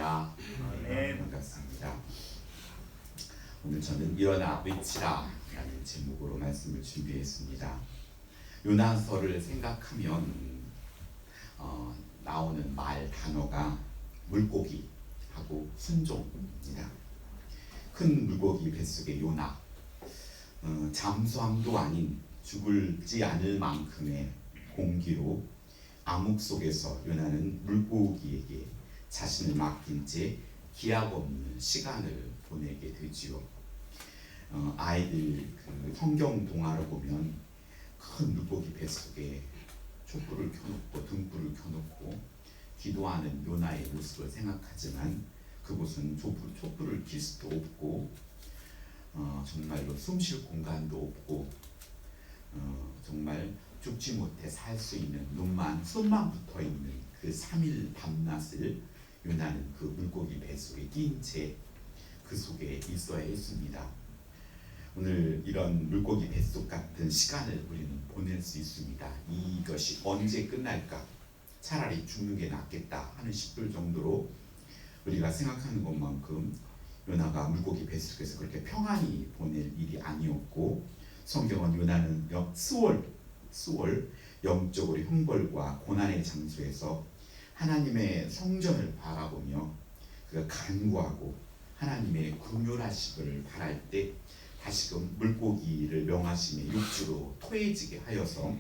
반갑습니다. 네. 반갑습니다. 오늘 저는 일어나 외치라 라는 제목으로 말씀을 준비했습니다. 요나서를 생각하면 나오는 말 단어가 물고기하고 순종입니다. 큰 물고기 뱃속의 요나, 잠수함도 아닌 죽을지 않을 만큼의 공기로 암흑 속에서 요나는 물고기에게 자신을 맡긴 채 기약 없는 시간을 보내게 되지요. 아이들 그 성경 동화를 보면 큰 물고기 뱃속에 촛불을 켜놓고 등불을 켜놓고 기도하는 요나의 모습을 생각하지만 그곳은 촛불을 켤 수도 없고 정말로 숨 쉴 공간도 없고 정말 죽지 못해 살 수 있는 손만 붙어 있는 그 3일 밤낮을 요나는 그 물고기 뱃속에 낀 채 그 속에 있어야 했습니다. 오늘 이런 물고기 뱃속 같은 시간을 우리는 보낼 수 있습니다. 이것이 언제 끝날까? 차라리 죽는 게 낫겠다 하는 싶을 정도로 우리가 생각하는 것만큼 요나가 물고기 뱃속에서 그렇게 평안히 보낼 일이 아니었고, 성경은 요나는 수월 영적으로 형벌과 고난의 장소에서 하나님의 성전을 바라보며 그가 간구하고 하나님의 긍휼하심을 바랄 때 다시금 물고기를 명하심에 육주로 토해지게 하여서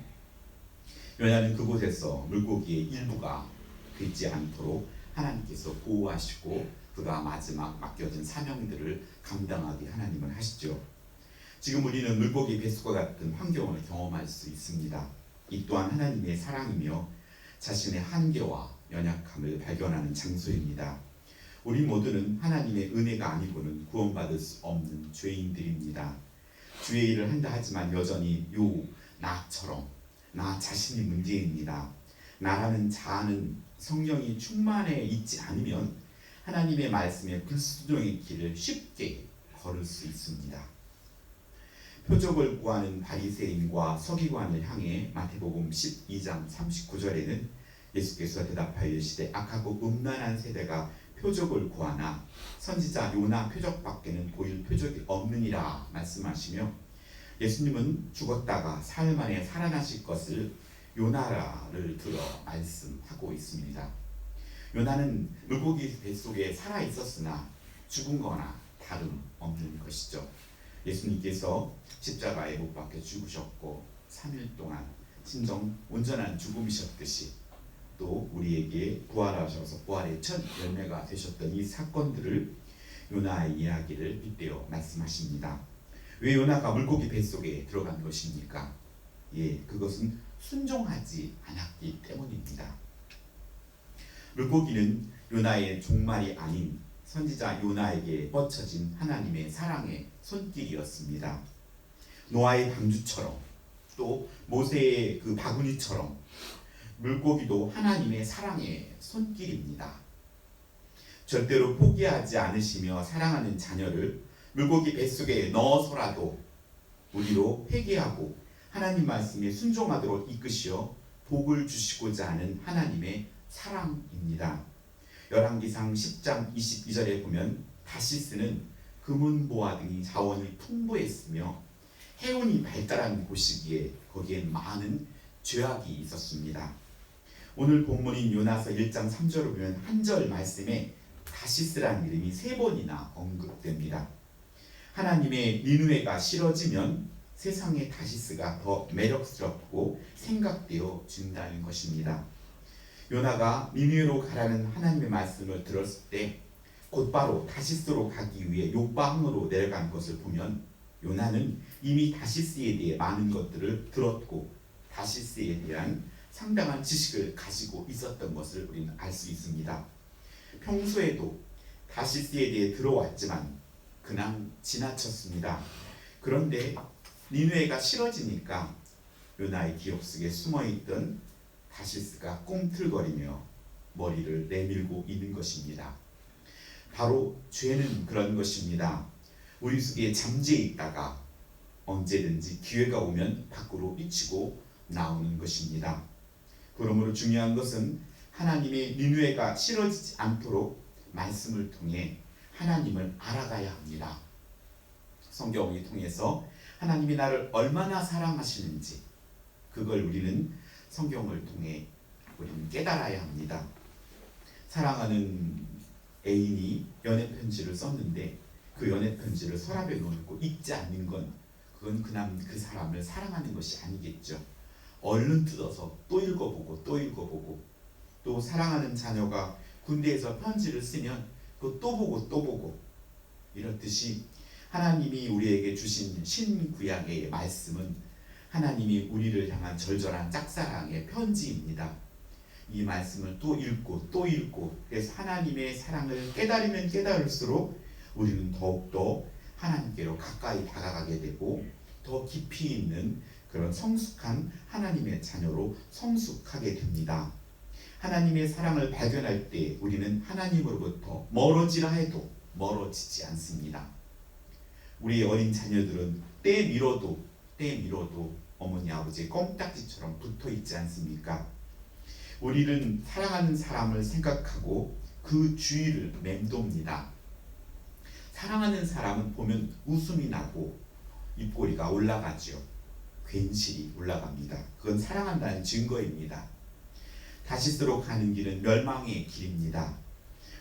요나는 그곳에서 물고기의 일부가 되지 않도록 하나님께서 보호하시고 그가 마지막 맡겨진 사명들을 감당하게 하나님은 하시죠. 지금 우리는 물고기 뱃속과 같은 환경을 경험할 수 있습니다. 이 또한 하나님의 사랑이며 자신의 한계와 연약함을 발견하는 장소입니다. 우리 모두는 하나님의 은혜가 아니고는 구원받을 수 없는 죄인들입니다. 주의 일을 한다 하지만 여전히 나처럼 나 자신이 문제입니다. 나라는 자아는 성령이 충만해 있지 않으면 하나님의 말씀에 불순종의 길을 쉽게 걸을 수 있습니다. 표적을 구하는 바리새인과 서기관을 향해 마태복음 12장 39절에는 예수께서 대답하여 이르시되 악하고 음란한 세대가 표적을 구하나 선지자 요나 표적밖에는 보일 표적이 없느니라 말씀하시며, 예수님은 죽었다가 사흘 만에 살아나실 것을 요나를 들어 말씀하고 있습니다. 요나는 물고기 뱃속에 살아 있었으나 죽은 거나 다름없는 것이죠. 예수님께서 십자가에 못 박혀 죽으셨고 3일 동안 진정 온전한 죽음이셨듯이 또 우리에게 부활하셔서 부활의 첫 열매가 되셨던 이 사건들을 요나의 이야기를 빗대어 말씀하십니다. 왜 요나가 물고기 뱃속에 들어간 것입니까? 그것은 순종하지 않았기 때문입니다. 물고기는 요나의 종말이 아닌 선지자 요나에게 뻗쳐진 하나님의 사랑의 손길이었습니다. 노아의 방주처럼 또 모세의 그 바구니처럼 물고기도 하나님의 사랑의 손길입니다. 절대로 포기하지 않으시며 사랑하는 자녀를 물고기 뱃속에 넣어서라도 우리로 회개하고 하나님 말씀에 순종하도록 이끄시어 복을 주시고자 하는 하나님의 사랑입니다. 열왕기상 10장 22절에 보면 다시스는 금은보화 등이 자원이 풍부했으며 해운이 발달한 곳이기에 거기엔 많은 죄악이 있었습니다. 오늘 본문인 요나서 1장 3절을 보면 한 절 말씀에 다시스라는 이름이 3번이나 언급됩니다. 하나님의 니느웨가 싫어지면 세상의 다시스가 더 매력스럽고 생각되어 준다는 것입니다. 요나가 니느웨로 가라는 하나님의 말씀을 들었을 때 곧바로 다시스로 가기 위해 욥바항으로 내려간 것을 보면 요나는 이미 다시스에 대해 많은 것들을 들었고 다시스에 대한 상당한 지식을 가지고 있었던 것을 우리는 알 수 있습니다. 평소에도 다시스에 대해 들어왔지만 그냥 지나쳤습니다. 그런데 니느웨가 싫어지니까 요나의 기억 속에 숨어있던 다시스가 꿈틀거리며 머리를 내밀고 있는 것입니다. 바로 죄는 그런 것입니다. 우리 속에 잠재해 있다가 언제든지 기회가 오면 밖으로 미치고 나오는 것입니다. 그러므로 중요한 것은 하나님의 니느웨가 싫어지지 않도록 말씀을 통해 하나님을 알아가야 합니다. 성경을 통해서 하나님이 나를 얼마나 사랑하시는지 그걸 우리는 성경을 통해 우리는 깨달아야 합니다. 사랑하는 애인이 연애 편지를 썼는데 그 연애 편지를 서랍에 놓고 읽지 않는 건 그건 그 사람을 사랑하는 것이 아니겠죠. 얼른 뜯어서 또 읽어보고 또 읽어보고, 또 사랑하는 자녀가 군대에서 편지를 쓰면 그거 또 보고 또 보고, 이렇듯이 하나님이 우리에게 주신 신구약의 말씀은 하나님이 우리를 향한 절절한 짝사랑의 편지입니다. 이 말씀을 또 읽고 또 읽고, 그래서 하나님의 사랑을 깨달으면 깨달을수록 우리는 더욱더 하나님께로 가까이 다가가게 되고 더 깊이 있는 그런 성숙한 하나님의 자녀로 성숙하게 됩니다. 하나님의 사랑을 발견할 때 우리는 하나님으로부터 멀어지라 해도 멀어지지 않습니다. 우리 어린 자녀들은 때 밀어도 어머니 아버지의 껌딱지처럼 붙어 있지 않습니까? 우리는 사랑하는 사람을 생각하고 그 주위를 맴돕니다. 사랑하는 사람은 보면 웃음이 나고 입꼬리가 올라가죠. 괜시리 올라갑니다. 그건 사랑한다는 증거입니다. 다시스로 가는 길은 멸망의 길입니다.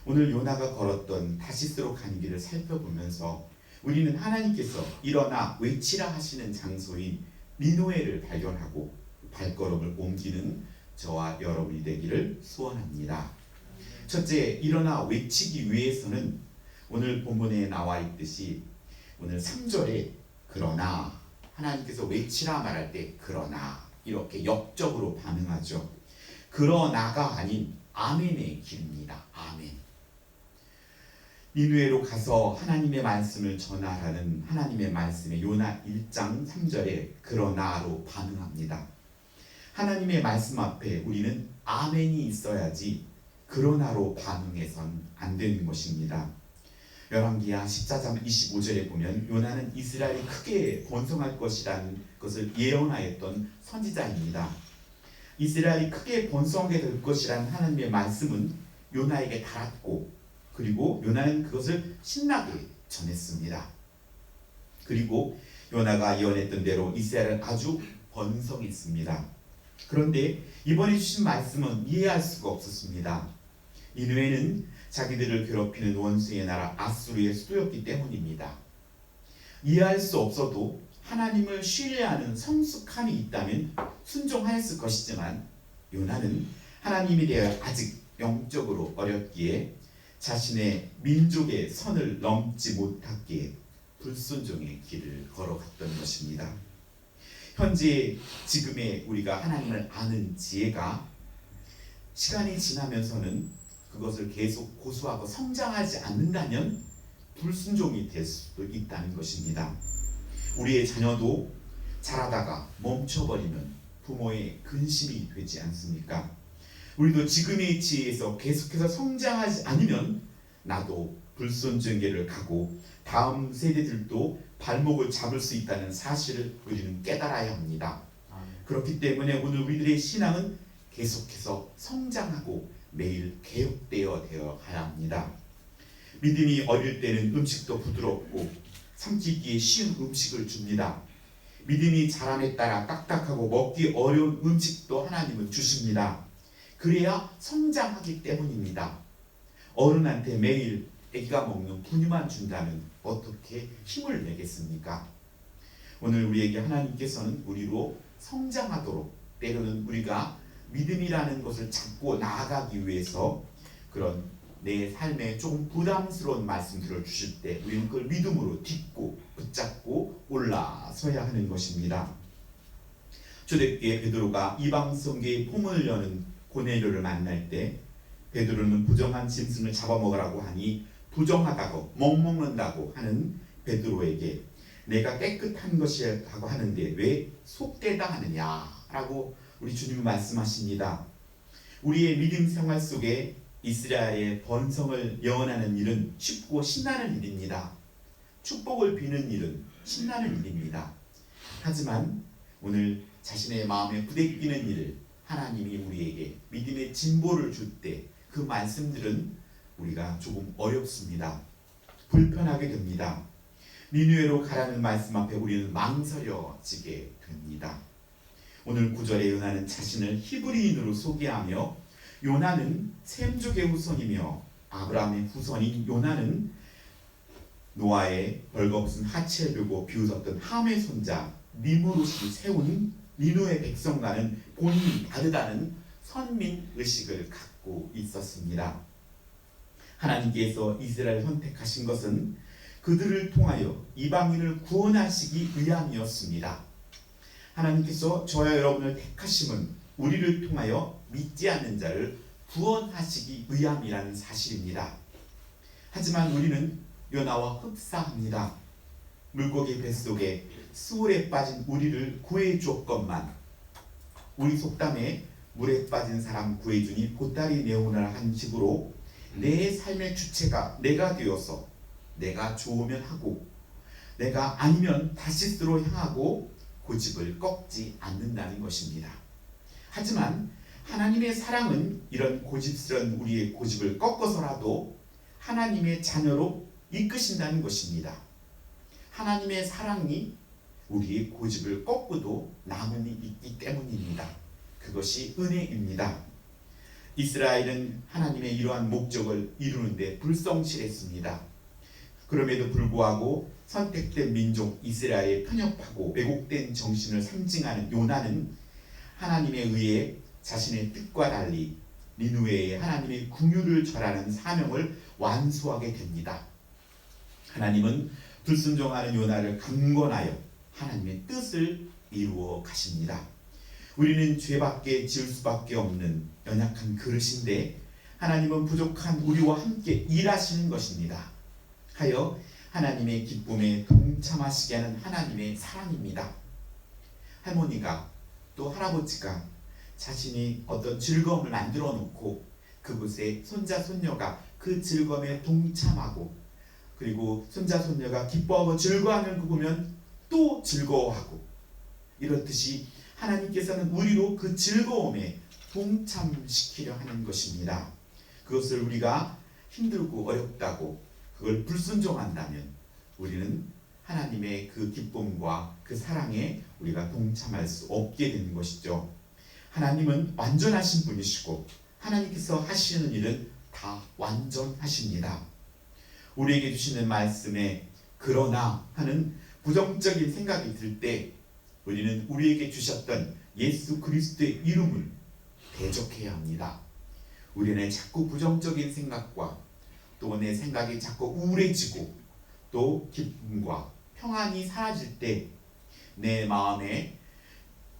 오늘 요나가 걸었던 다시스로 가는 길을 살펴보면서 우리는 하나님께서 일어나 외치라 하시는 장소인 니느웨를 발견하고 발걸음을 옮기는 저와 여러분이 되기를 소원합니다. 첫째, 일어나 외치기 위해서는 오늘 본문에 나와 있듯이 오늘 3절에 그러나, 하나님께서 외치라 말할 때 그러나 이렇게 역적으로 반응하죠. 그러나가 아닌 아멘의 길입니다. 아멘. 니느웨로 가서 하나님의 말씀을 전하라는 하나님의 말씀에 요나 1장 3절에 그러나로 반응합니다. 하나님의 말씀 앞에 우리는 아멘이 있어야지 그러나로 반응해선 안 되는 것입니다. 열왕기하 14장 25절에 보면 요나는 이스라엘이 크게 번성할 것이라는 것을 예언하였던 선지자입니다. 이스라엘이 크게 번성하게 될 것이라는 하나님의 말씀은 요나에게 닿았고, 그리고 요나는 그것을 신나게 전했습니다. 그리고 요나가 예언했던 대로 이스라엘은 아주 번성했습니다. 그런데 이번에 주신 말씀은 이해할 수가 없었습니다. 니느웨는 자기들을 괴롭히는 원수의 나라 아수르의 수도였기 때문입니다. 이해할 수 없어도 하나님을 신뢰하는 성숙함이 있다면 순종하였을 것이지만 요나는 하나님에 대해 아직 영적으로 어렸기에 자신의 민족의 선을 넘지 못하기에 불순종의 길을 걸어갔던 것입니다. 현재 지금의 우리가 하나님을 아는 지혜가 시간이 지나면서는 그것을 계속 고수하고 성장하지 않는다면 불순종이 될 수도 있다는 것입니다. 우리의 자녀도 자라다가 멈춰버리면 부모의 근심이 되지 않습니까? 우리도 지금의 지혜에서 계속해서 성장하지 않으면 나도 불순종의 길을 가고 다음 세대들도 발목을 잡을 수 있다는 사실을 우리는 깨달아야 합니다. 그렇기 때문에 오늘 우리들의 신앙은 계속해서 성장하고 매일 개혁되어 가야 합니다. 믿음이 어릴 때는 음식도 부드럽고 삼키기에 쉬운 음식을 줍니다. 믿음이 자람에 따라 딱딱하고 먹기 어려운 음식도 하나님은 주십니다. 그래야 성장하기 때문입니다. 어른한테 매일 아기가 먹는 분유만 준다면 어떻게 힘을 내겠습니까? 오늘 우리에게 하나님께서는 우리로 성장하도록, 때로는 우리가 믿음이라는 것을 잡고 나아가기 위해서 그런 내 삶에 조금 부담스러운 말씀들을 주실 때 우리는 그걸 믿음으로 딛고 붙잡고 올라서야 하는 것입니다. 초대교회 베드로가 이방 성교의 포문을 여는 고넬료를 만날 때 베드로는 부정한 짐승을 잡아먹으라고 하니 부정하다고 먹먹는다고 하는 베드로에게 내가 깨끗한 것이라고 하는데 왜 속되다 하느냐라고 우리 주님이 말씀하십니다. 우리의 믿음 생활 속에 이스라엘의 번성을 예언하는 일은 쉽고 신나는 일입니다. 축복을 비는 일은 신나는 일입니다. 하지만 오늘 자신의 마음에 부대끼는 일을 하나님이 우리에게 믿음의 진보를 줄 때 그 말씀들은 우리가 조금 어렵습니다. 불편하게 됩니다. 니느웨로 가라는 말씀 앞에 우리는 망설여지게 됩니다. 오늘 9절에 요나는 자신을 히브리인으로 소개하며 요나는 셈족의 후손이며 아브라함의 후손인 요나는 노아의 벌거벗은 하체를 들고 비웃었던 함의 손자 니므롯이 세운 니느웨 백성과는 본인이 다르다는 선민의식을 갖고 있었습니다. 하나님께서 이스라엘을 선택하신 것은 그들을 통하여 이방인을 구원하시기 위함이었습니다. 하나님께서 저와 여러분을 택하심은 우리를 통하여 믿지 않는 자를 구원하시기 위함이라는 사실입니다. 하지만 우리는 요나와 흡사합니다. 물고기 뱃속에 수월에 빠진 우리를 구해 주었건만 우리 속담에 물에 빠진 사람 구해주니 보따리 내오느라 한 식으로 내 삶의 주체가 내가 되어서 내가 좋으면 하고 내가 아니면 다시스로 향하고 고집을 꺾지 않는다는 것입니다. 하지만 하나님의 사랑은 이런 고집스런 우리의 고집을 꺾어서라도 하나님의 자녀로 이끄신다는 것입니다. 하나님의 사랑이 우리의 고집을 꺾고도 나눔이 있기 때문입니다. 그것이 은혜입니다. 이스라엘은 하나님의 이러한 목적을 이루는데 불성실했습니다. 그럼에도 불구하고 선택된 민족 이스라엘에 편협하고 왜곡된 정신을 상징하는 요나는 하나님에 의해 자신의 뜻과 달리 니느웨에 하나님의 긍휼을 절하는 사명을 완수하게 됩니다. 하나님은 불순종하는 요나를 강권하여 하나님의 뜻을 이루어 가십니다. 우리는 죄밖에 지을 수밖에 없는 연약한 그릇인데 하나님은 부족한 우리와 함께 일하시는 것입니다. 하여 하나님의 기쁨에 동참하시게 하는 하나님의 사랑입니다. 할머니가 또 할아버지가 자신이 어떤 즐거움을 만들어 놓고 그곳에 손자 손녀가 그 즐거움에 동참하고 그리고 손자 손녀가 기뻐하고 즐거워하는 거 보면 또 즐거워하고 이렇듯이 하나님께서는 우리로 그 즐거움에 동참시키려 하는 것입니다. 그것을 우리가 힘들고 어렵다고 그걸 불순종한다면 우리는 하나님의 그 기쁨과 그 사랑에 우리가 동참할 수 없게 되는 것이죠. 하나님은 완전하신 분이시고 하나님께서 하시는 일은 다 완전하십니다. 우리에게 주시는 말씀에 그러나 하는 부정적인 생각이 들 때 우리는 우리에게 주셨던 예수 그리스도의 이름을 대적해야 합니다. 우리는 자꾸 부정적인 생각과 또 내 생각이 자꾸 우울해지고 또 기쁨과 평안이 사라질 때 내 마음에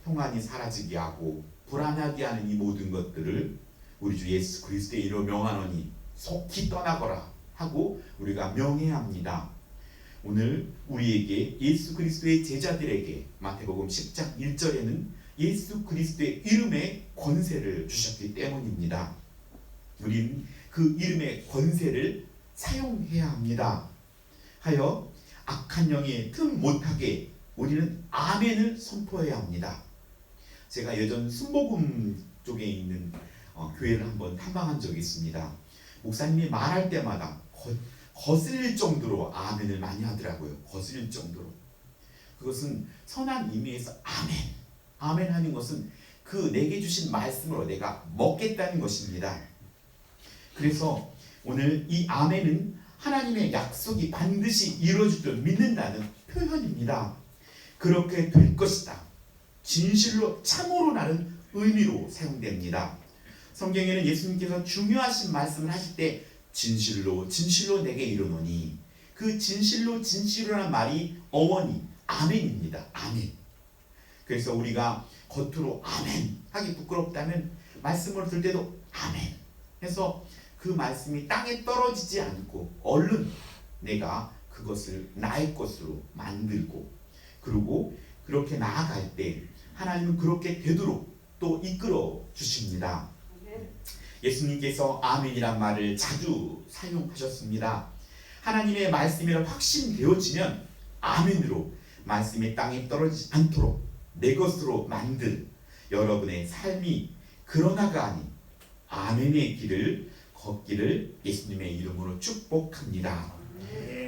평안이 사라지게 하고 불안하게 하는 이 모든 것들을 우리 주 예수 그리스도의 이름으로 명하노니 속히 떠나거라 하고 우리가 명해야 합니다. 오늘 우리에게 예수 그리스도의 제자들에게 마태복음 10장 1절에는 예수 그리스도의 이름의 권세를 주셨기 때문입니다. 우리는 그 이름의 권세를 사용해야 합니다. 하여 악한 영이 틈 못하게 우리는 아멘을 선포해야 합니다. 제가 예전 순복음 쪽에 있는 교회를 한번 탐방한 적이 있습니다. 목사님이 말할 때마다 거슬릴 정도로 아멘을 많이 하더라고요. 거슬릴 정도로. 그것은 선한 의미에서 아멘. 아멘 하는 것은 그 내게 주신 말씀으로 내가 먹겠다는 것입니다. 그래서 오늘 이 아멘은 하나님의 약속이 반드시 이루어질 줄 믿는다는 표현입니다. 그렇게 될 것이다. 진실로 참으로 나는 의미로 사용됩니다. 성경에는 예수님께서 중요하신 말씀을 하실 때 진실로 진실로 내게 이르노니 그 진실로 진실로라는 말이 어원이 아멘입니다. 아멘. 그래서 우리가 겉으로 아멘 하기 부끄럽다면 말씀을 들 때도 아멘 해서 그 말씀이 땅에 떨어지지 않고 얼른 내가 그것을 나의 것으로 만들고 그리고 그렇게 나아갈 때 하나님은 그렇게 되도록 또 이끌어 주십니다. 예수님께서 아멘이란 말을 자주 사용하셨습니다. 하나님의 말씀이라 확신되어지면 아멘으로 말씀이 땅에 떨어지지 않도록 내 것으로 만들 여러분의 삶이 그러나가 아닌 아멘의 길을 걷기를 예수님의 이름으로 축복합니다.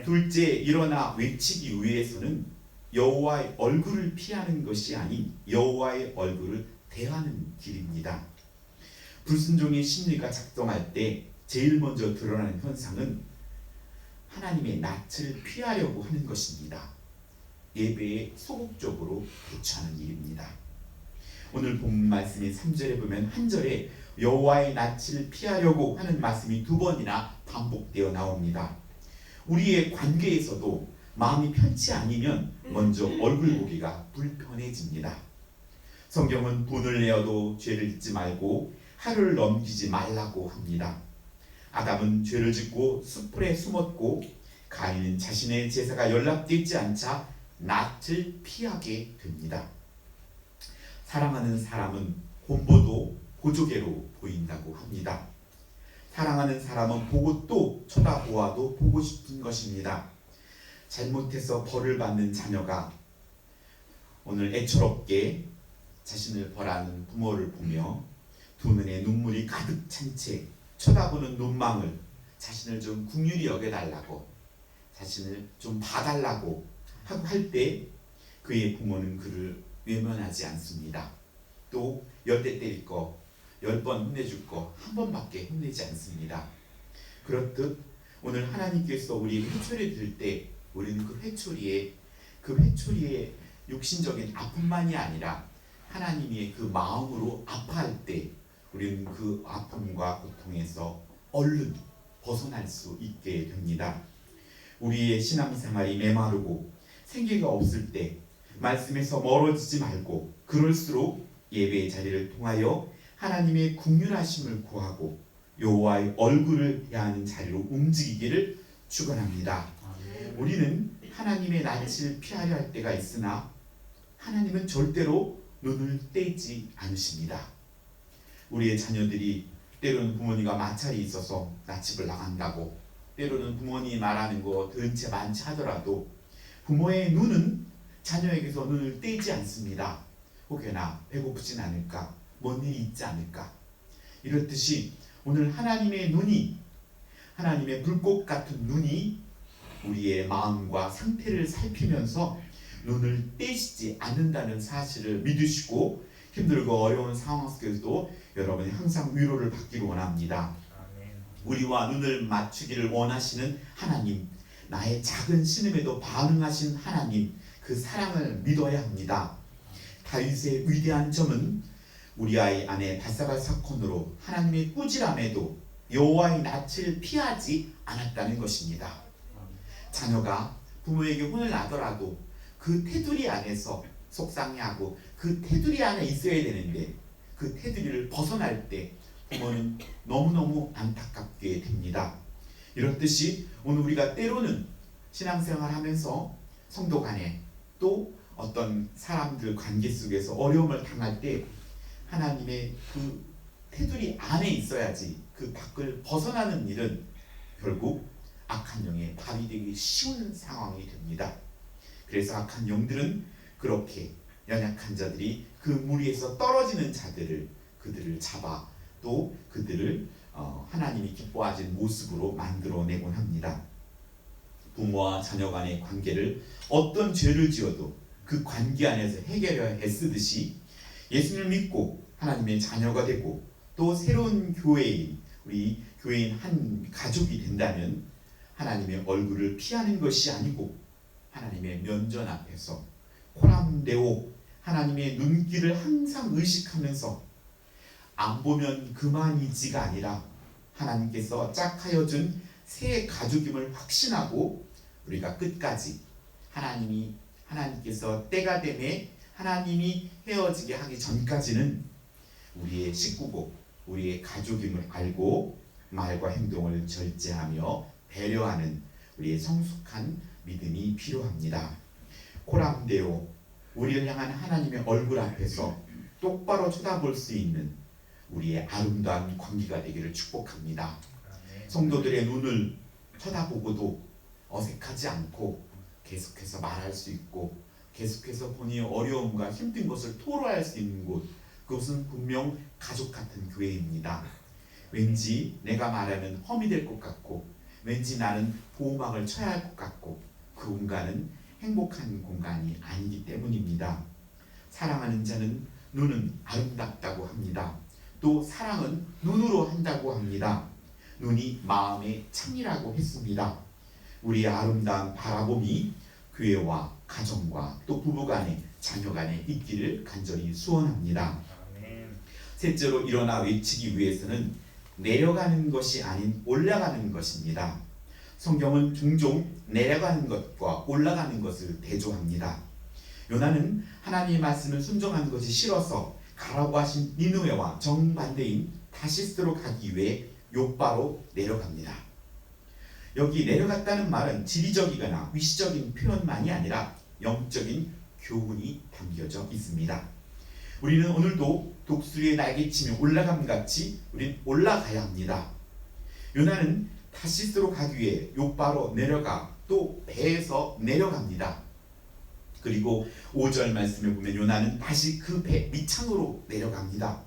둘째, 일어나 외치기 위해서는 여호와의 얼굴을 피하는 것이 아닌 여호와의 얼굴을 대하는 길입니다. 불순종의 심리가 작동할 때 제일 먼저 드러나는 현상은 하나님의 낯을 피하려고 하는 것입니다. 예배에 소극적으로 대처하는 일입니다. 오늘 본 말씀의 3절에 보면 한 절에 여호와의 낯을 피하려고 하는 말씀이 2번이나 반복되어 나옵니다. 우리의 관계에서도 마음이 편치 않으면 먼저 얼굴 보기가 불편해집니다. 성경은 돈을 내어도 죄를 짓지 말고 하루를 넘기지 말라고 합니다. 아담은 죄를 짓고 숯불에 숨었고 가인은 자신의 제사가 연락되지 않자 낯을 피하게 됩니다. 사랑하는 사람은 곰보도 보조개로 보인다고 합니다. 사랑하는 사람은 보고 또 쳐다보아도 보고 싶은 것입니다. 잘못해서 벌을 받는 자녀가 오늘 애처롭게 자신을 벌하는 부모를 보며 두 눈에 눈물이 가득 찬 채 쳐다보는 눈망울, 자신을 좀 긍휼히 여겨달라고, 자신을 좀 봐달라고 하고 할 때 그의 부모는 그를 외면하지 않습니다. 또 10대 때릴 거 10번 혼내줄 거 한 번밖에 혼내지 않습니다. 그렇듯 오늘 하나님께서 우리 회초리 들 때 우리는 그 회초리의 육신적인 아픔만이 아니라 하나님의 그 마음으로 아파할 때 우리는 그 아픔과 고통에서 얼른 벗어날 수 있게 됩니다. 우리의 신앙생활이 메마르고 생기가 없을 때 말씀에서 멀어지지 말고 그럴수록 예배의 자리를 통하여 하나님의 긍휼하심을 구하고 여호와의 얼굴을 대하는 자리로 움직이기를 축원합니다. 우리는 하나님의 낯을 피하려 할 때가 있으나 하나님은 절대로 눈을 떼지 않으십니다. 우리의 자녀들이 때로는 부모님과 마찰이 있어서 낯집을 나간다고, 때로는 부모님이 말하는 거 들은 채 많지 하더라도 부모의 눈은 자녀에게서 눈을 떼지 않습니다. 혹여나 배고프진 않을까, 뭔 일이 있지 않을까. 이렇듯이 오늘 하나님의 눈이, 하나님의 불꽃 같은 눈이 우리의 마음과 상태를 살피면서 눈을 떼시지 않는다는 사실을 믿으시고 힘들고 어려운 상황 속에서도 여러분이 항상 위로를 받기를 원합니다. 우리와 눈을 맞추기를 원하시는 하나님, 나의 작은 신음에도 반응하신 하나님, 그 사랑을 믿어야 합니다. 다윗의 위대한 점은 우리 아이 아내 바세바 사건으로 하나님의 꾸지람에도 여호와의 낯을 피하지 않았다는 것입니다. 자녀가 부모에게 혼을 나더라도 그 테두리 안에서 속상해하고 그 테두리 안에 있어야 되는데 그 테두리를 벗어날 때 부모는 너무너무 안타깝게 됩니다. 이렇듯이 오늘 우리가 때로는 신앙생활 하면서 성도 간에 또 어떤 사람들 관계 속에서 어려움을 당할 때 하나님의 그 테두리 안에 있어야지 그 밖을 벗어나는 일은 결국 악한 영의 밥이 되기 쉬운 상황이 됩니다. 그래서 악한 영들은 그렇게 연약한 자들이 그 무리에서 떨어지는 자들을 그들을 잡아 또 그들을 하나님이 기뻐하시는 모습으로 만들어내곤 합니다. 부모와 자녀 간의 관계를 어떤 죄를 지어도 그 관계 안에서 해결해야 애쓰듯이 예수님을 믿고 하나님의 자녀가 되고 또 새로운 교회인 우리 교회인 한 가족이 된다면 하나님의 얼굴을 피하는 것이 아니고 하나님의 면전 앞에서 코람데오 하나님의 눈길을 항상 의식하면서 안 보면 그만이지가 아니라 하나님께서 짝하여 준 새 가족임을 확신하고 우리가 끝까지 하나님께서 때가 되매 하나님이 헤어지게 하기 전까지는 우리의 식구고 우리의 가족임을 알고 말과 행동을 절제하며 배려하는 우리의 성숙한 믿음이 필요합니다. 코람데오, 우리를 향한 하나님의 얼굴 앞에서 똑바로 쳐다볼 수 있는 우리의 아름다운 관계가 되기를 축복합니다. 성도들의 눈을 쳐다보고도 어색하지 않고 계속해서 말할 수 있고 계속해서 본인의 어려움과 힘든 것을 토로할 수 있는 곳, 그것은 분명 가족 같은 교회입니다. 왠지 내가 말하면 험이 될 것 같고, 왠지 나는 보호막을 쳐야 할 것 같고, 그 공간은 행복한 공간이 아니기 때문입니다. 사랑하는 자는 눈은 아름답다고 합니다. 또 사랑은 눈으로 한다고 합니다. 눈이 마음의 창이라고 했습니다. 우리의 아름다운 바라봄이 교회와 가정과 또 부부간에 자녀간에 있기를 간절히 소원합니다. 셋째로 일어나 외치기 위해서는 내려가는 것이 아닌 올라가는 것입니다. 성경은 종종 내려가는 것과 올라가는 것을 대조합니다. 요나는 하나님의 말씀을 순종하는 것이 싫어서 가라고 하신 니느웨와 정반대인 다시스로 가기 위해 욥바로 내려갑니다. 여기 내려갔다는 말은 지리적이거나 위시적인 표현만이 아니라 영적인 교훈이 담겨져 있습니다. 우리는 오늘도 독수리의 날개치며 올라감 같이 우린 올라가야 합니다. 요나는 다시스로 가기 위해 욥바로 내려가 또 배에서 내려갑니다. 그리고 5절 말씀에 보면 요나는 다시 그 배 밑창으로 내려갑니다.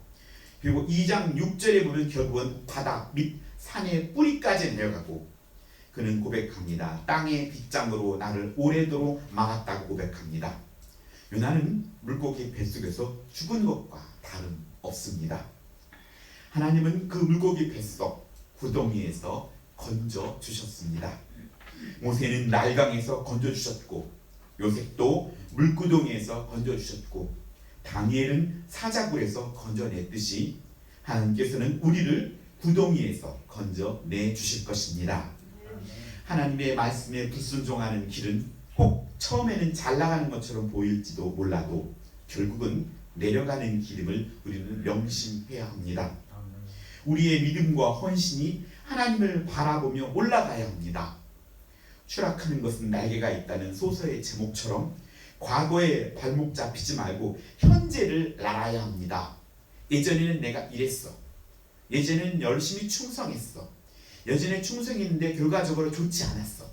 그리고 2장 6절에 보면 결국은 바닥 밑 산의 뿌리까지 내려가고 그는 고백합니다. 땅의 빗장으로 나를 오래도록 막았다고 고백합니다. 요나는 물고기 뱃속에서 죽은 것과 다름없습니다. 하나님은 그 물고기 뱃속 구덩이에서 건져주셨습니다. 모세는 날강에서 건져주셨고 요셉도 물구덩이에서 건져주셨고 다니엘은 사자굴에서 건져냈듯이 하나님께서는 우리를 구덩이에서 건져내 주실 것입니다. 하나님의 말씀에 불순종하는 길은 꼭 처음에는 잘 나가는 것처럼 보일지도 몰라도 결국은 내려가는 길임을 우리는 명심해야 합니다. 우리의 믿음과 헌신이 하나님을 바라보며 올라가야 합니다. 추락하는 것은 날개가 있다는 소설의 제목처럼 과거에 발목 잡히지 말고 현재를 날아야 합니다. 예전에는 내가 이랬어. 예전에는 열심히 충성했어. 예전에 충성했는데 결과적으로 좋지 않았어.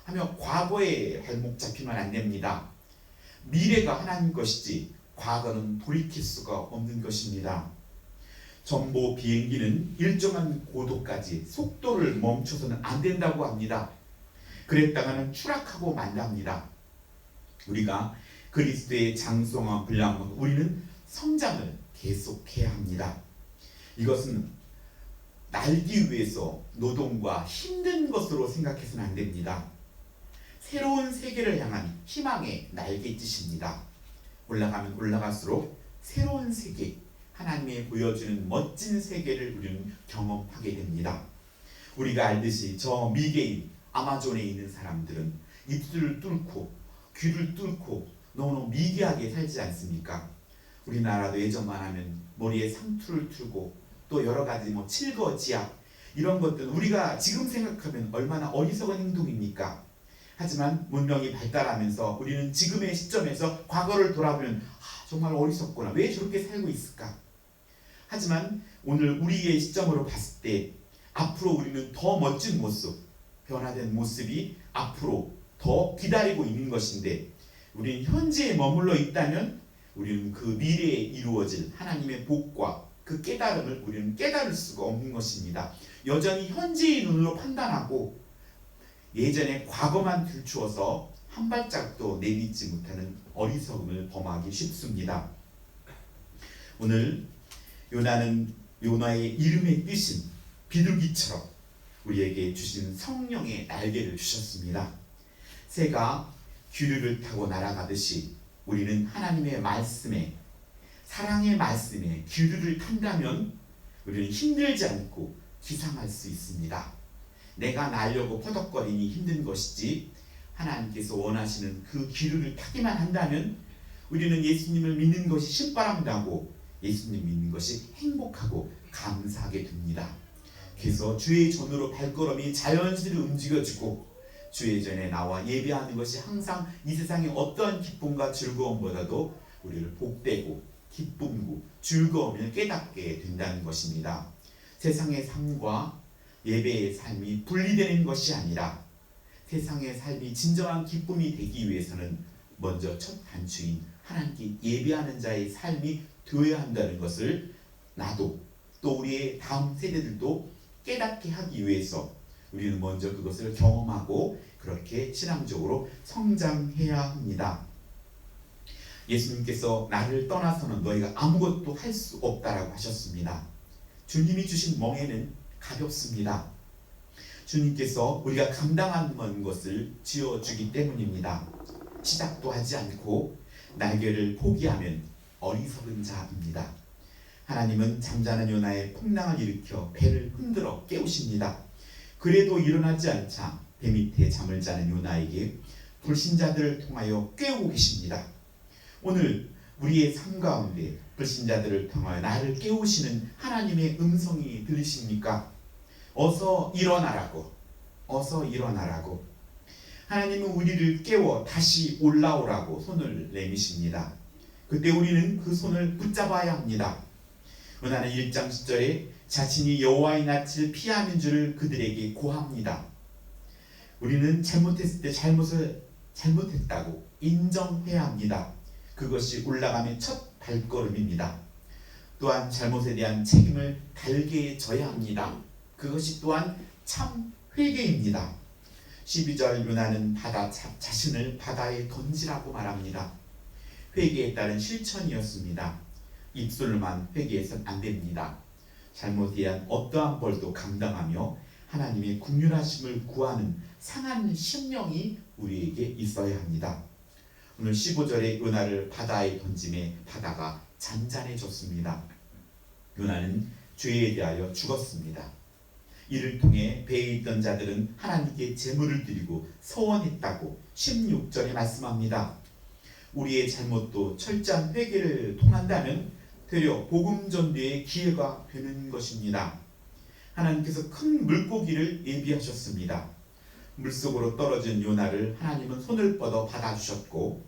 하며 과거에 발목 잡히면 안 됩니다. 미래가 하나님 것이지 과거는 돌이킬 수가 없는 것입니다. 전보 비행기는 일정한 고도까지 속도를 멈춰서는 안 된다고 합니다. 그랬다가는 추락하고 만답니다. 우리가 그리스도의 장성한 분량, 우리는 성장을 계속해야 합니다. 이것은 날기 위해서 노동과 힘든 것으로 생각해서는 안 됩니다. 새로운 세계를 향한 희망의 날갯짓입니다. 올라가면 올라갈수록 새로운 세계, 하나님의 보여주는 멋진 세계를 우리는 경험하게 됩니다. 우리가 알듯이 저 미개인 아마존에 있는 사람들은 입술을 뚫고 귀를 뚫고 너무너무 미개하게 살지 않습니까? 우리나라도 예전만 하면 머리에 상투를 틀고 또 여러 가지 칠거 지압 이런 것들은 우리가 지금 생각하면 얼마나 어리석은 행동입니까? 하지만 문명이 발달하면서 우리는 지금의 시점에서 과거를 돌아보면 정말 어리석구나. 왜 저렇게 살고 있을까? 하지만 오늘 우리의 시점으로 봤을 때 앞으로 우리는 더 멋진 모습, 변화된 모습이 앞으로 더 기다리고 있는 것인데 우리는 현재에 머물러 있다면 우리는 그 미래에 이루어질 하나님의 복과 그 깨달음을 우리는 깨달을 수가 없는 것입니다. 여전히 현재의 눈으로 판단하고 예전에 과거만 들추어서 한 발짝도 내딛지 못하는 어리석음을 범하기 쉽습니다. 오늘 요나는 요나의 이름의 뜻인 비둘기처럼 우리에게 주신 성령의 날개를 주셨습니다. 새가 규류를 타고 날아가듯이 우리는 하나님의 말씀에 사랑의 말씀에 규류를 탄다면 우리는 힘들지 않고 기상할 수 있습니다. 내가 날려고 퍼덕거리니 힘든 것이지 하나님께서 원하시는 그 기류를 타기만 한다면 우리는 예수님을 믿는 것이 신바람 나고 예수님 믿는 것이 행복하고 감사하게 됩니다. 그래서 주의 전으로 발걸음이 자연스레 움직여지고 주의 전에 나와 예배하는 것이 항상 이 세상의 어떠한 기쁨과 즐거움보다도 우리를 복되고 기쁨고 즐거움을 깨닫게 된다는 것입니다. 세상의 삶과 예배의 삶이 분리되는 것이 아니라 세상의 삶이 진정한 기쁨이 되기 위해서는 먼저 첫 단추인 하나님께 예배하는 자의 삶이 되어야 한다는 것을 나도 또 우리의 다음 세대들도 깨닫게 하기 위해서 우리는 먼저 그것을 경험하고 그렇게 신앙적으로 성장해야 합니다. 예수님께서 나를 떠나서는 너희가 아무것도 할 수 없다라고 하셨습니다. 주님이 주신 멍에는 가볍습니다. 주님께서 우리가 감당하는 것을 지어주기 때문입니다. 시작도 하지 않고 날개를 포기하면 어리석은 자입니다. 하나님은 잠자는 요나의 풍랑을 일으켜 배를 흔들어 깨우십니다. 그래도 일어나지 않자 배 밑에 잠을 자는 요나에게 불신자들을 통하여 깨우고 계십니다. 오늘 우리의 삶 가운데 불신자들을 통하여 나를 깨우시는 하나님의 음성이 들리십니까? 어서 일어나라고, 어서 일어나라고. 하나님은 우리를 깨워 다시 올라오라고 손을 내미십니다. 그때 우리는 그 손을 붙잡아야 합니다. 요나는 1장 10절에 자신이 여호와의 낯을 피하는 줄을 그들에게 고합니다. 우리는 잘못했을 때 잘못했다고 인정해야 합니다. 그것이 올라감의 첫 발걸음입니다. 또한 잘못에 대한 책임을 달게 져야 합니다. 그것이 또한 참 회개입니다. 12절 요나는 자신을 바다에 던지라고 말합니다. 회개에 따른 실천이었습니다. 입술로만 회개해서는 안 됩니다. 잘못에 대한 어떠한 벌도 감당하며 하나님의 긍휼하심을 구하는 상한 심령이 우리에게 있어야 합니다. 오늘 15절에 요나를 바다에 던짐에 바다가 잔잔해졌습니다. 요나는 죄에 대하여 죽었습니다. 이를 통해 배에 있던 자들은 하나님께 제물을 드리고 서원했다고 16절에 말씀합니다. 우리의 잘못도 철저한 회개를 통한다면 되려 복음 전도의 기회가 되는 것입니다. 하나님께서 큰 물고기를 예비하셨습니다. 물속으로 떨어진 요나를 하나님은 손을 뻗어 받아주셨고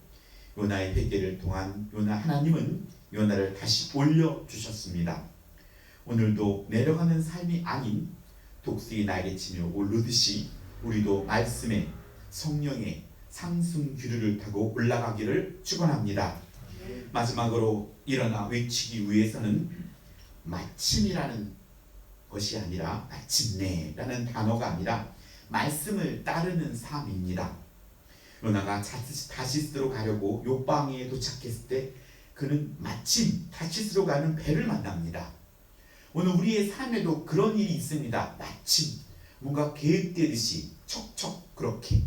요나의 회개를 통한 하나님은 요나를 다시 올려주셨습니다. 오늘도 내려가는 삶이 아닌 독수리 날개치며 오르듯이 우리도 말씀의 성령의 상승 기류를 타고 올라가기를 축원합니다. 마지막으로 일어나 외치기 위해서는 마침이라는 것이 아니라 마침내라는 단어가 아니라 말씀을 따르는 삶입니다. 요나가 다시스로 가려고 요방에 도착했을 때 그는 마침 다시스로 가는 배를 만납니다. 오늘 우리의 삶에도 그런 일이 있습니다. 마침 뭔가 계획되듯이 척척 그렇게.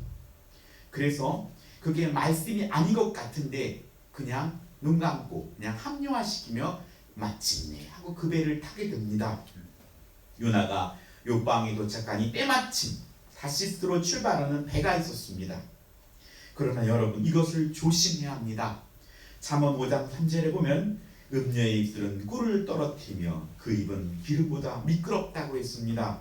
그래서 그게 말씀이 아닌 것 같은데 그냥 눈 감고 그냥 합리화시키며 마침내 하고 그 배를 타게 됩니다. 요나가 요방에 도착하니 때마침 다시스로 출발하는 배가 있었습니다. 그러나 여러분 이것을 조심해야 합니다. 잠언 5장 3절에 보면 음녀의 입술은 꿀을 떨어뜨리며 그 입은 기름보다 미끄럽다고 했습니다.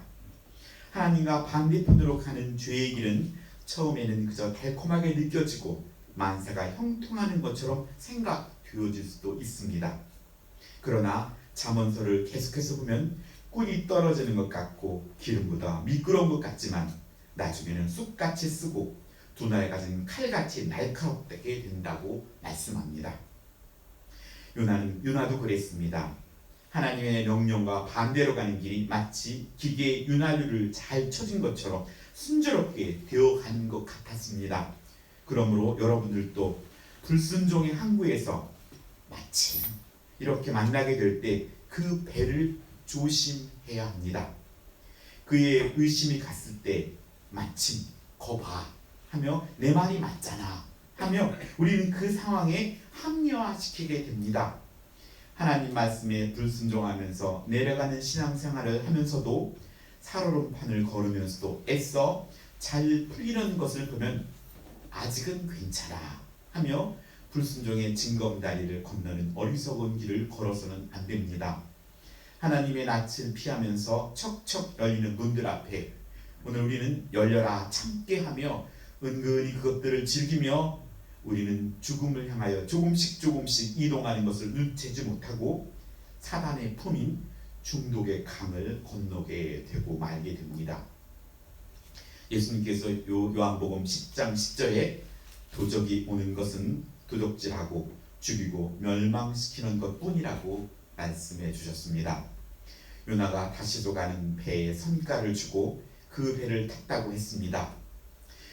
하나님과 반대편으로 가는 죄의 길은 처음에는 그저 달콤하게 느껴지고 만사가 형통하는 것처럼 생각되어질 수도 있습니다. 그러나 잠언서를 계속해서 보면 꿀이 떨어지는 것 같고 기름보다 미끄러운 것 같지만 나중에는 쑥같이 쓰고 두나에 가진 칼같이 날카롭게 된다고 말씀합니다. 요나도 그랬습니다. 하나님의 명령과 반대로 가는 길이 마치 기계의 윤활유를 잘 쳐진 것처럼 순조롭게 되어가는 것 같았습니다. 그러므로 여러분들도 불순종의 항구에서 마침 이렇게 만나게 될 때 그 배를 조심해야 합니다. 그의 의심이 갔을 때 마침 거봐 하며 내 말이 맞잖아 하며 우리는 그 상황에 합리화시키게 됩니다. 하나님 말씀에 불순종하면서 내려가는 신앙생활을 하면서도 살얼음판을 걸으면서도 애써 잘 풀리는 것을 보면 아직은 괜찮아 하며 불순종의 징검다리를 건너는 어리석은 길을 걸어서는 안 됩니다. 하나님의 낯을 피하면서 척척 열리는 문들 앞에 오늘 우리는 열려라 참게 하며 은근히 그것들을 즐기며 우리는 죽음을 향하여 조금씩 이동하는 것을 눈치채지 못하고 사단의 품인 중독의 강을 건너게 되고 말게 됩니다. 예수님께서 요한복음 10장 10절에 도적이 오는 것은 도적질하고 죽이고 멸망시키는 것뿐이라고 말씀해 주셨습니다. 요나가 다시도 가는 배에 선가를 주고 그 배를 탔다고 했습니다.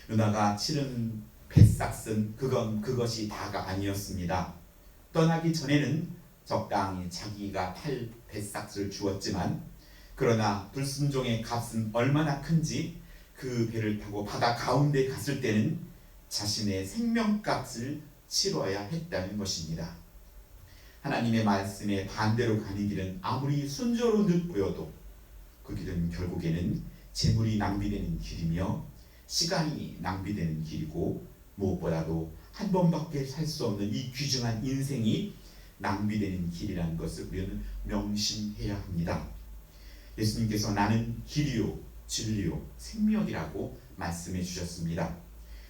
요나가 치른 배삭은 그것이 다가 아니었습니다. 떠나기 전에는 적당히 자기가 탈 배삭을 주었지만, 그러나 불순종의 값은 얼마나 큰지 그 배를 타고 바다 가운데 갔을 때는 자신의 생명값을 치러야 했다는 것입니다. 하나님의 말씀에 반대로 가는 길은 아무리 순조로운 듯 보여도 그 길은 결국에는 재물이 낭비되는 길이며 시간이 낭비되는 길이고, 무엇보다도 한 번밖에 살 수 없는 이 귀중한 인생이 낭비되는 길이라는 것을 우리는 명심해야 합니다. 예수님께서 나는 길이요 진리요 생명이라고 말씀해 주셨습니다.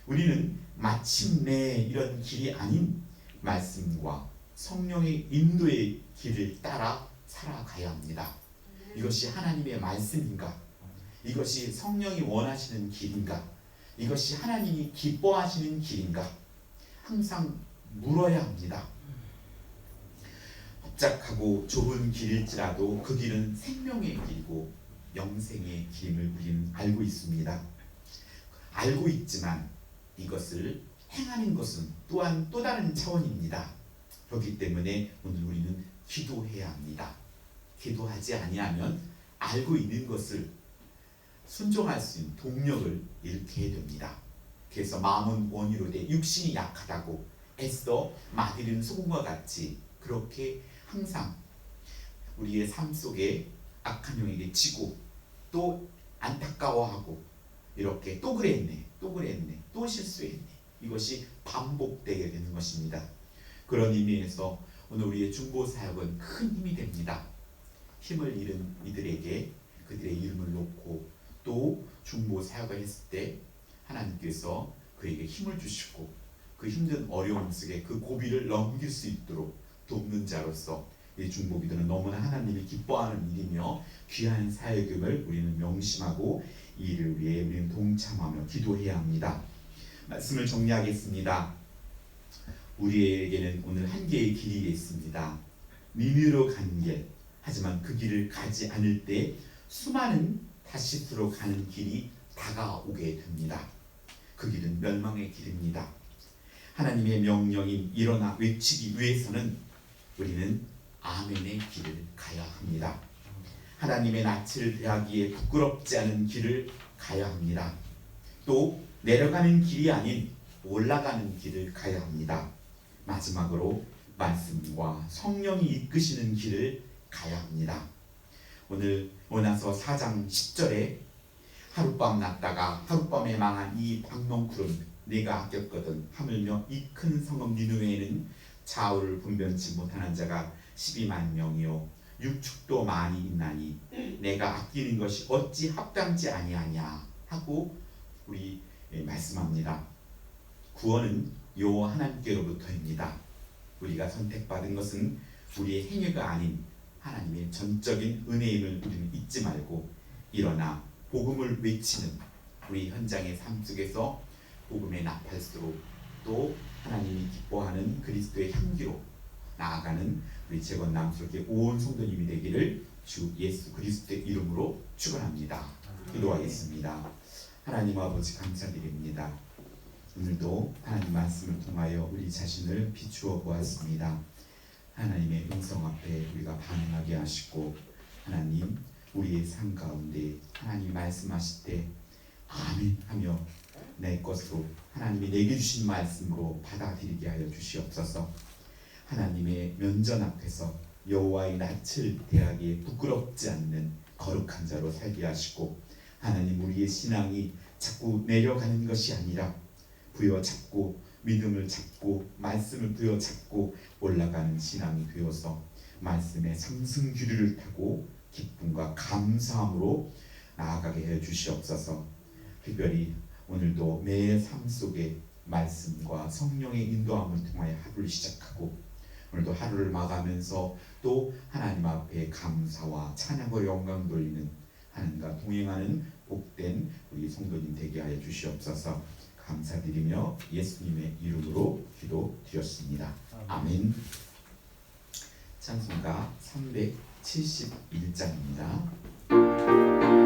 우리는 마침내 이런 길이 아닌 말씀과 성령의 인도의 길을 따라 살아가야 합니다. 이것이 하나님의 말씀인가? 이것이 성령이 원하시는 길인가? 이것이 하나님이 기뻐하시는 길인가? 항상 물어야 합니다. 흡작하고 좁은 길일지라도 그 길은 생명의 길이고 영생의 길임을 우리는 알고 있습니다. 알고 있지만 이것을 행하는 것은 또한 또 다른 차원입니다. 그렇기 때문에 오늘 우리는 기도해야 합니다. 기도하지 아니하면 알고 있는 것을 순종할 수 있는 동력을 잃게 됩니다. 그래서 마음은 원이로 돼 육신이 약하다고 애써 마디는 소금과 같이 그렇게 항상 우리의 삶 속에 악한 영에게 지고 또 안타까워하고 이렇게 또 그랬네 또 실수했네, 이것이 반복되게 되는 것입니다. 그런 의미에서 오늘 우리의 중보 사역은 큰 힘이 됩니다. 힘을 잃은 이들에게 그들의 이름을 놓고 또 중보 사역을 했을 때 하나님께서 그에게 힘을 주시고 그 힘든 어려움 속에 그 고비를 넘길 수 있도록 돕는 자로서 이 중보기도는 너무나 하나님이 기뻐하는 일이며 귀한 사역임을 우리는 명심하고 이 일을 위해 우리는 동참하며 기도해야 합니다. 말씀을 정리하겠습니다. 우리에게는 오늘 한 개의 길이 있습니다. 니느로 가는 길. 하지만 그 길을 가지 않을 때 수많은 다시스로 가는 길이 다가오게 됩니다. 그 길은 멸망의 길입니다. 하나님의 명령인 일어나 외치기 위해서는 우리는 아멘의 길을 가야 합니다. 하나님의 낯을 대하기에 부끄럽지 않은 길을 가야 합니다. 또 내려가는 길이 아닌 올라가는 길을 가야 합니다. 마지막으로 말씀과 성령이 이끄시는 길을 가야 합니다. 오늘 요나서 4장 10절에 하룻밤 났다가 하룻밤에 망한 이 박농쿨은 네가 아꼈거든 하물며 이 큰 성읍 니느웨에는 좌우를 분변치 못하는 자가 12만 명이요 육축도 많이 있나니 내가 아끼는 것이 어찌 합당치 아니하냐 하고 우리 말씀합니다. 구원은 여호와 하나님께로부터입니다. 우리가 선택받은 것은 우리의 행위가 아닌 하나님의 전적인 은혜임을 우리는 잊지 말고 일어나 복음을 외치는 우리 현장의 삶 속에서 복음의 나팔수로 또 하나님이 기뻐하는 그리스도의 향기로 나아가는 우리 재건 남수교회 온 성도님이 되기를 주 예수 그리스도의 이름으로 축원합니다. 기도하겠습니다. 하나님 아버지 감사드립니다. 오늘도 하나님 말씀을 통하여 우리 자신을 비추어 보았습니다. 하나님의 음성 앞에 우리가 반응하게 하시고 하나님 우리의 삶 가운데 하나님 말씀하실 때 아멘 하며 내 것으로 하나님이 내게 주신 말씀으로 받아들이게 하여 주시옵소서. 하나님의 면전 앞에서 여호와의 낯을 대하기에 부끄럽지 않는 거룩한 자로 살게 하시고 하나님 우리의 신앙이 자꾸 내려가는 것이 아니라 부여잡고 믿음을 잡고 말씀을 부여잡고 올라가는 신앙이 되어서 말씀의 상승기류를 타고 기쁨과 감사함으로 나아가게 해 주시옵소서. 특별히 오늘도 매 삶 속에 말씀과 성령의 인도함을 통하여 하루를 시작하고 오늘도 하루를 마감하면서 또 하나님 앞에 감사와 찬양과 영광 돌리는 하나님과 동행하는 복된 우리 성도님 되게 하여 주시옵소서. 감사드리며 예수님의 이름으로 기도드렸습니다. 아멘. 찬송가 71장입니다.